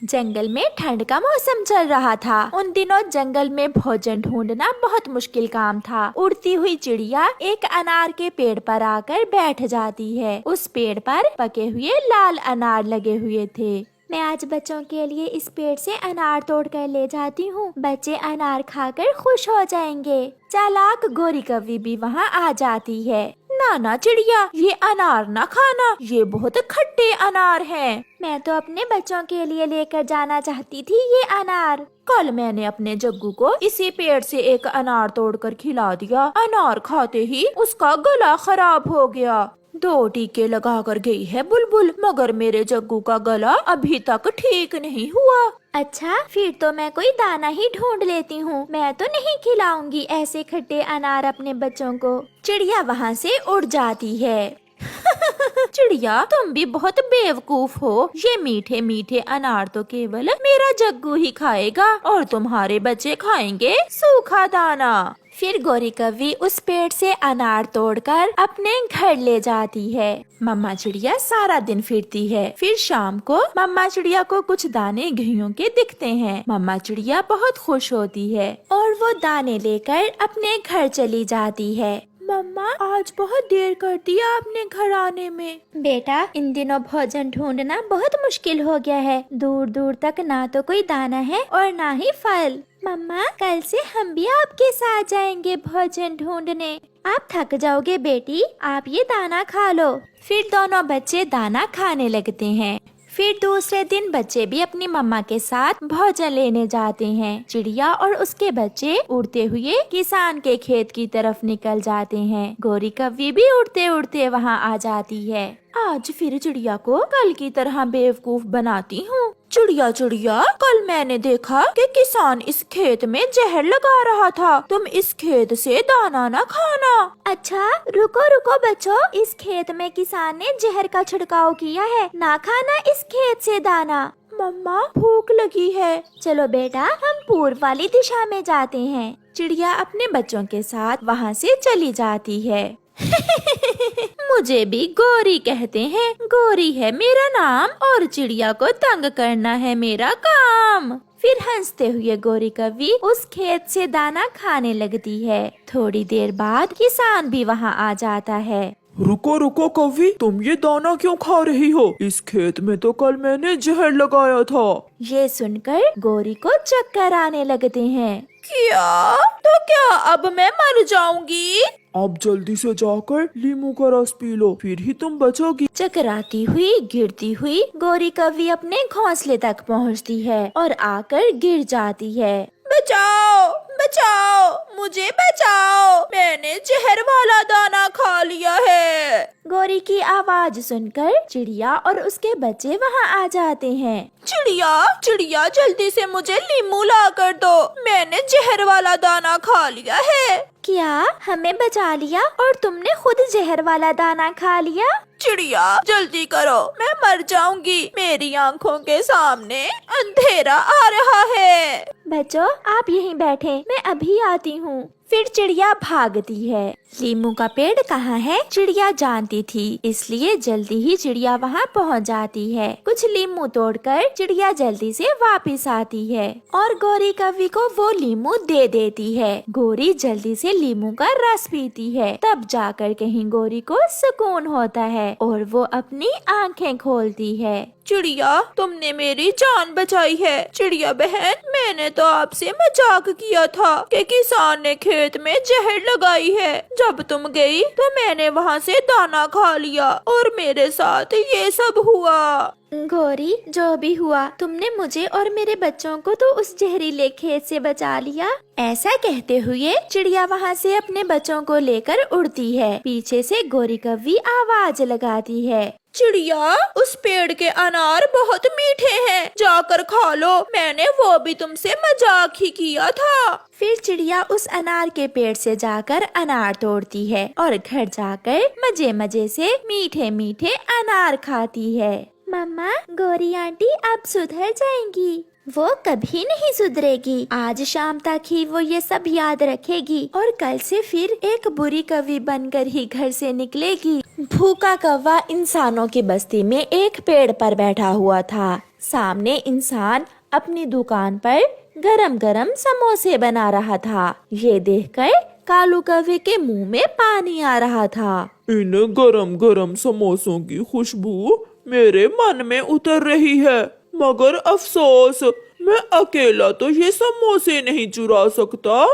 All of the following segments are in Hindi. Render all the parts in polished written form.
जंगल में ठंड का मौसम चल रहा था। उन दिनों जंगल में भोजन ढूंढना बहुत मुश्किल काम था। उड़ती हुई चिड़िया एक अनार के पेड़ पर आकर बैठ जाती है। उस पेड़ पर पके हुए लाल अनार लगे हुए थे। मैं आज बच्चों के लिए इस पेड़ से अनार तोड़ कर ले जाती हूँ। बच्चे अनार खाकर खुश हो जाएंगे। चालाक गोरी कौवी भी वहाँ आ जाती है। ना चिड़िया, ये अनार ना खाना, ये बहुत खट्टे अनार हैं। मैं तो अपने बच्चों के लिए लेकर जाना चाहती थी ये अनार। कल मैंने अपने जग्गू को इसी पेड़ से एक अनार तोड़कर खिला दिया। अनार खाते ही उसका गला खराब हो गया। 2 टीके लगा कर गई है बुलबुल, मगर मेरे जग्गू का गला अभी तक ठीक नहीं हुआ। अच्छा, फिर तो मैं कोई दाना ही ढूंढ लेती हूँ। मैं तो नहीं खिलाऊंगी ऐसे खट्टे अनार अपने बच्चों को। चिड़िया वहाँ से उड़ जाती है। चिड़िया, तुम भी बहुत बेवकूफ हो। ये मीठे मीठे अनार तो केवल मेरा जग्गू ही खाएगा और तुम्हारे बच्चे खाएंगे सूखा दाना। फिर गोरी कौवी उस पेड़ से अनार तोड़कर अपने घर ले जाती है। मम्मा चिड़िया सारा दिन फिरती है। फिर शाम को मम्मा चिड़िया को कुछ दाने गेहूं के दिखते हैं। मम्मा चिड़िया बहुत खुश होती है और वो दाने लेकर अपने घर चली जाती है। मम्मा, आज बहुत देर कर दिया आपने घर आने में। बेटा, इन दिनों भोजन ढूंढना बहुत मुश्किल हो गया है। दूर दूर तक ना तो कोई दाना है और ना ही फल। मम्मा, कल से हम भी आपके साथ जाएंगे भोजन ढूंढने। आप थक जाओगे बेटी, आप ये दाना खा लो। फिर दोनों बच्चे दाना खाने लगते हैं। फिर दूसरे दिन बच्चे भी अपनी मम्मा के साथ भोजन लेने जाते हैं। चिड़िया और उसके बच्चे उड़ते हुए किसान के खेत की तरफ निकल जाते हैं। गोरी कौवी भी उड़ते उड़ते वहाँ आ जाती है। आज फिर चिड़िया को कल की तरह बेवकूफ बनाती हूँ। चिड़िया चिड़िया, कल मैंने देखा कि किसान इस खेत में जहर लगा रहा था। तुम इस खेत से दाना न खाना। अच्छा, रुको रुको बच्चों, इस खेत में किसान ने जहर का छिड़काव किया है। ना खाना इस खेत से दाना। मम्मा, भूख लगी है। चलो बेटा, हम पूर्व वाली दिशा में जाते हैं। चिड़िया अपने बच्चों के साथ वहाँ से चली जाती है। मुझे भी गोरी कहते हैं। गोरी है मेरा नाम और चिड़िया को तंग करना है मेरा काम। फिर हंसते हुए गोरी कौवी उस खेत से दाना खाने लगती है। थोड़ी देर बाद किसान भी वहाँ आ जाता है। रुको रुको कौवी, तुम ये दाना क्यों खा रही हो? इस खेत में तो कल मैंने जहर लगाया था। ये सुनकर गोरी को चक्कर आने लगते हैं। क्या? तो क्या अब मैं मर जाऊंगी? अब जल्दी से जाकर लीमू का रस पी लो, फिर ही तुम बचोगी। चकराती हुई गिरती हुई गोरी कौवी अपने घोंसले तक पहुंचती है और आकर गिर जाती है। बचाओ बचाओ, मुझे बचाओ, मैंने जहर वाला दाना खा लिया है। गोरी की आवाज सुनकर चिड़िया और उसके बच्चे वहाँ आ जाते हैं। चिड़िया चिड़िया, जल्दी से मुझे लीमू ला कर दो, मैंने जहर वाला दाना खा लिया है। क्या हमें बचा लिया और तुमने खुद जहर वाला दाना खा लिया? चिड़िया जल्दी करो, मैं मर जाऊंगी। मेरी आंखों के सामने अंधेरा आ रहा है। बच्चों, आप यहीं बैठे, मैं अभी आती हूँ। फिर चिड़िया भागती है। लीमू का पेड़ कहाँ है चिड़िया जानती थी, इसलिए जल्दी ही चिड़िया वहाँ पहुँच जाती है। कुछ लीमू तोड़कर चिड़िया जल्दी से वापस आती है और गोरी कौवी को वो लीमू दे देती है। गोरी जल्दी से लीमू का रस पीती है। तब जाकर कहीं गोरी को सुकून होता है और वो अपनी आँखें खोलती है। चिड़िया, तुमने मेरी जान बचाई है। चिड़िया बहन, मैंने तो आपसे मजाक किया था कि किसान ने खेत में जहर लगाई है। जब तुम गई तो मैंने वहाँ से दाना खा लिया और मेरे साथ ये सब हुआ। गोरी, जो भी हुआ, तुमने मुझे और मेरे बच्चों को तो उस जहरीले खेत से बचा लिया। ऐसा कहते हुए चिड़िया वहाँ से अपने बच्चों को लेकर उड़ती है। पीछे से गोरी कौवी आवाज लगाती है। चिड़िया, उस पेड़ के अनार बहुत मीठे हैं, जाकर खा लो, मैंने वो भी तुमसे मजाक ही किया था। फिर चिड़िया उस अनार के पेड़ से जाकर अनार तोड़ती है और घर जाकर मजे मजे से मीठे मीठे अनार खाती है। मम्मा, गोरी आंटी अब सुधर जाएंगी। वो कभी नहीं सुधरेगी। आज शाम तक ही वो ये सब याद रखेगी और कल से फिर एक बुरी कौवी बनकर ही घर से निकलेगी। भूखा कौवा इंसानों की बस्ती में एक पेड़ पर बैठा हुआ था। सामने इंसान अपनी दुकान पर गरम गरम समोसे बना रहा था। ये देखकर कालू कौवे के मुंह में पानी आ रहा था। इन गरम गरम समोसों की खुशबू मेरे मन में उतर रही है, मगर अफसोस मैं अकेला तो ये समोसे नहीं चुरा सकता।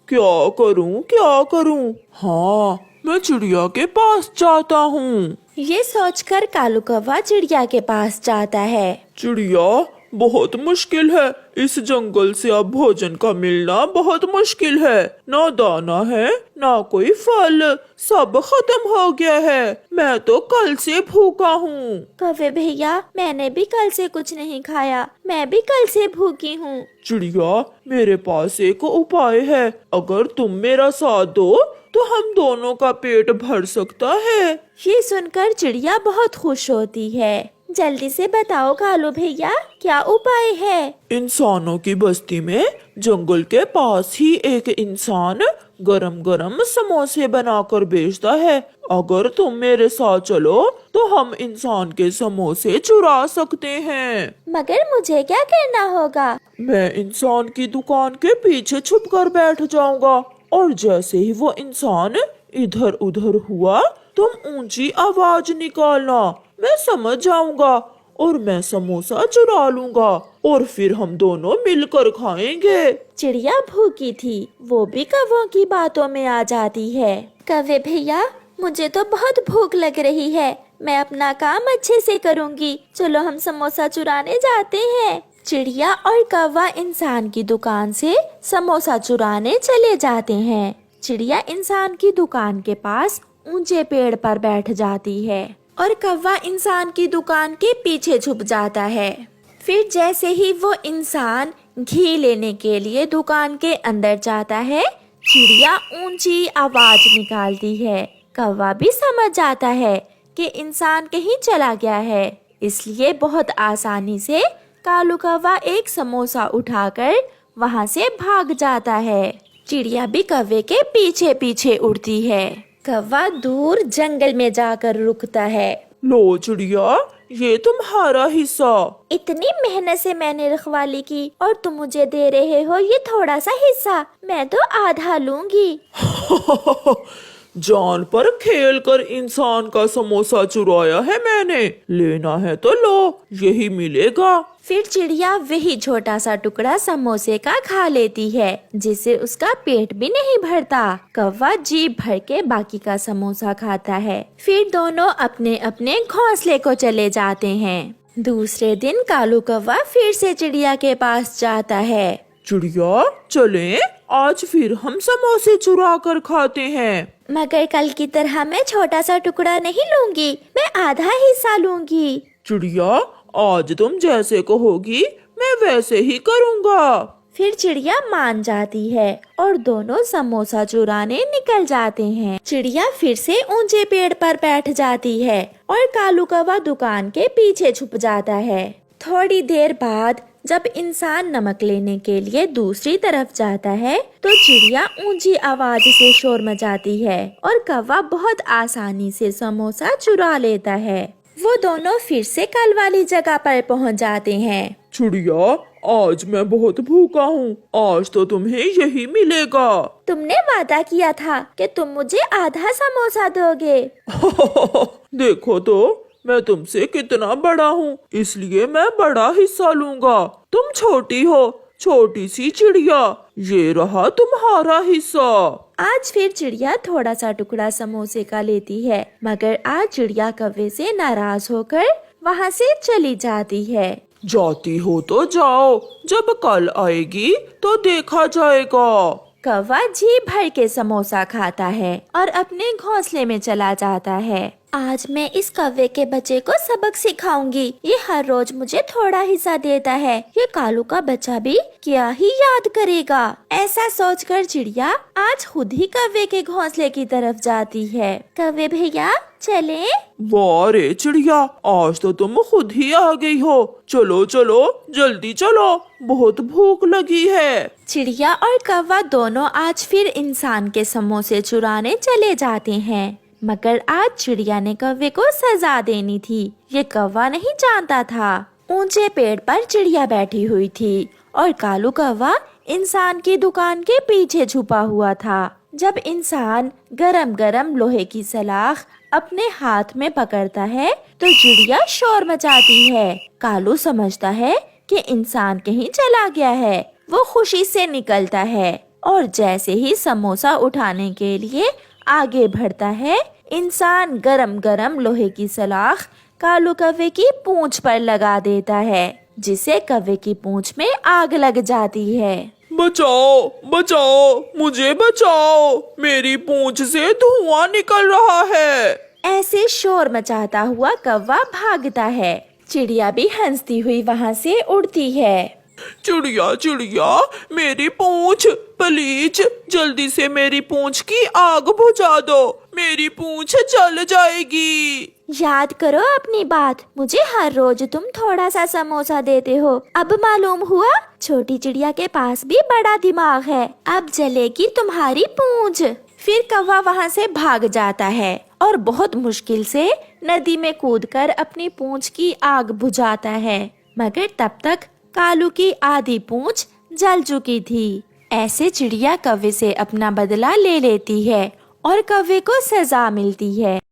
क्या करूं क्या करूं? हाँ, मैं चिड़िया के पास जाता हूँ। ये सोचकर कालू कौवा चिड़िया के पास जाता है। चिड़िया, बहुत मुश्किल है, इस जंगल से अब भोजन का मिलना बहुत मुश्किल है। ना दाना है, ना कोई फल, सब खत्म हो गया है। मैं तो कल से भूखा हूँ। कौवे भैया, मैंने भी कल से कुछ नहीं खाया, मैं भी कल से भूखी हूँ। चिड़िया, मेरे पास एक उपाय है, अगर तुम मेरा साथ दो तो हम दोनों का पेट भर सकता है। ये सुनकर चिड़िया बहुत खुश होती है। जल्दी से बताओ कालू भैया, क्या उपाय है? इंसानों की बस्ती में जंगल के पास ही एक इंसान गरम गरम समोसे बनाकर बेचता है। अगर तुम मेरे साथ चलो तो हम इंसान के समोसे चुरा सकते हैं। मगर मुझे क्या करना होगा? मैं इंसान की दुकान के पीछे छुप कर बैठ जाऊंगा, और जैसे ही वो इंसान इधर उधर हुआ तुम ऊंची आवाज निकालना, मैं समझ जाऊंगा और मैं समोसा चुरा लूंगा और फिर हम दोनों मिलकर खाएंगे। चिड़िया भूखी थी, वो भी कौवों की बातों में आ जाती है। कौवे भैया, मुझे तो बहुत भूख लग रही है, मैं अपना काम अच्छे से करूंगी, चलो हम समोसा चुराने जाते हैं। चिड़िया और कौवा इंसान की दुकान से समोसा चुराने चले जाते हैं। चिड़िया इंसान की दुकान के पास ऊंचे पेड़ पर बैठ जाती है और कौवा इंसान की दुकान के पीछे छुप जाता है। फिर जैसे ही वो इंसान घी लेने के लिए दुकान के अंदर जाता है, चिड़िया ऊंची आवाज निकालती है। कौवा भी समझ जाता है कि इंसान कहीं चला गया है, इसलिए बहुत आसानी से कालू कौवा एक समोसा उठाकर वहाँ से भाग जाता है। चिड़िया भी कौवे के पीछे पीछे उड़ती है। कौवा दूर जंगल में जाकर रुकता है। लो चिड़िया, ये तुम्हारा हिस्सा। इतनी मेहनत से मैंने रखवाली की और तुम मुझे दे रहे हो ये थोड़ा सा हिस्सा, मैं तो आधा लूंगी। जान पर खेल कर इंसान का समोसा चुराया है मैंने, लेना है तो लो, यही मिलेगा। फिर चिड़िया वही छोटा सा टुकड़ा समोसे का खा लेती है, जिससे उसका पेट भी नहीं भरता। कौवा जी भर के बाकी का समोसा खाता है। फिर दोनों अपने अपने घोंसले को चले जाते हैं। दूसरे दिन कालू कौवा फिर से चिड़िया के पास जाता है। चिड़िया, चलें, आज फिर हम समोसे चुरा कर खाते हैं। मगर कल की तरह मैं छोटा सा टुकड़ा नहीं लूंगी, मैं आधा हिस्सा लूंगी। चिड़िया, आज तुम जैसे कहोगी मैं वैसे ही करूँगा। फिर चिड़िया मान जाती है और दोनों समोसा चुराने निकल जाते हैं। चिड़िया फिर से ऊंचे पेड़ पर बैठ जाती है और कालू कौवा दुकान के पीछे छुप जाता है। थोड़ी देर बाद जब इंसान नमक लेने के लिए दूसरी तरफ जाता है तो चिड़िया ऊंची आवाज से शोर मचाती है और कौवा बहुत आसानी से समोसा चुरा लेता है। वो दोनों फिर से कल वाली जगह पर पहुंच जाते हैं। चिड़िया, आज मैं बहुत भूखा हूँ, आज तो तुम्हें यही मिलेगा। तुमने वादा किया था कि तुम मुझे आधा समोसा दोगे। देखो तो मैं तुमसे कितना बड़ा हूँ, इसलिए मैं बड़ा हिस्सा लूंगा। तुम छोटी हो, छोटी सी चिड़िया, ये रहा तुम्हारा हिस्सा। आज फिर चिड़िया थोड़ा सा टुकड़ा समोसे का लेती है, मगर आज चिड़िया कौवे से नाराज होकर वहाँ से चली जाती है। जाती हो तो जाओ, जब कल आएगी तो देखा जाएगा। कौवा जी भर के समोसा खाता है और अपने घोंसले में चला जाता है। आज मैं इस कौवे के बच्चे को सबक सिखाऊंगी, ये हर रोज मुझे थोड़ा हिस्सा देता है, ये कालू का बच्चा भी क्या ही याद करेगा। ऐसा सोचकर चिड़िया आज खुद ही कौवे के घोंसले की तरफ जाती है। कौवे भैया, चलें? वाह रे चिड़िया, आज तो तुम खुद ही आ गई हो। चलो चलो, जल्दी चलो, बहुत भूख लगी है। चिड़िया और कौवा दोनों आज फिर इंसान के समोसे चुराने चले जाते हैं, मगर आज चिड़िया ने कौवे को सजा देनी थी, ये कौवा नहीं जानता था। ऊंचे पेड़ पर चिड़िया बैठी हुई थी और कालू कौवा इंसान की दुकान के पीछे छुपा हुआ था। जब इंसान गरम गरम लोहे की सलाख अपने हाथ में पकड़ता है तो चिड़िया शोर मचाती है। कालू समझता है कि इंसान कहीं चला गया है। वो खुशी से निकलता है और जैसे ही समोसा उठाने के लिए आगे बढ़ता है, इंसान गरम गरम लोहे की सलाख कालू कौवे की पूंछ पर लगा देता है, जिसे कौवे की पूंछ में आग लग जाती है। बचाओ बचाओ, मुझे बचाओ, मेरी पूंछ से धुआं निकल रहा है। ऐसे शोर मचाता हुआ कौवा भागता है। चिड़िया भी हंसती हुई वहाँ से उड़ती है। चिड़िया चिड़िया, मेरी पूंछ, प्लीज जल्दी से मेरी पूंछ की आग बुझा दो, मेरी पूंछ जल जाएगी। याद करो अपनी बात, मुझे हर रोज तुम थोड़ा सा समोसा देते हो। अब मालूम हुआ छोटी चिड़िया के पास भी बड़ा दिमाग है। अब जलेगी तुम्हारी पूंछ। फिर कौवा वहाँ से भाग जाता है और बहुत मुश्किल से नदी में कूदकर अपनी पूंछ की आग बुझाता है, मगर तब तक कालू की आधी पूंछ जल चुकी थी। ऐसे चिड़िया कौवे से अपना बदला ले लेती है और कौवे को सजा मिलती है।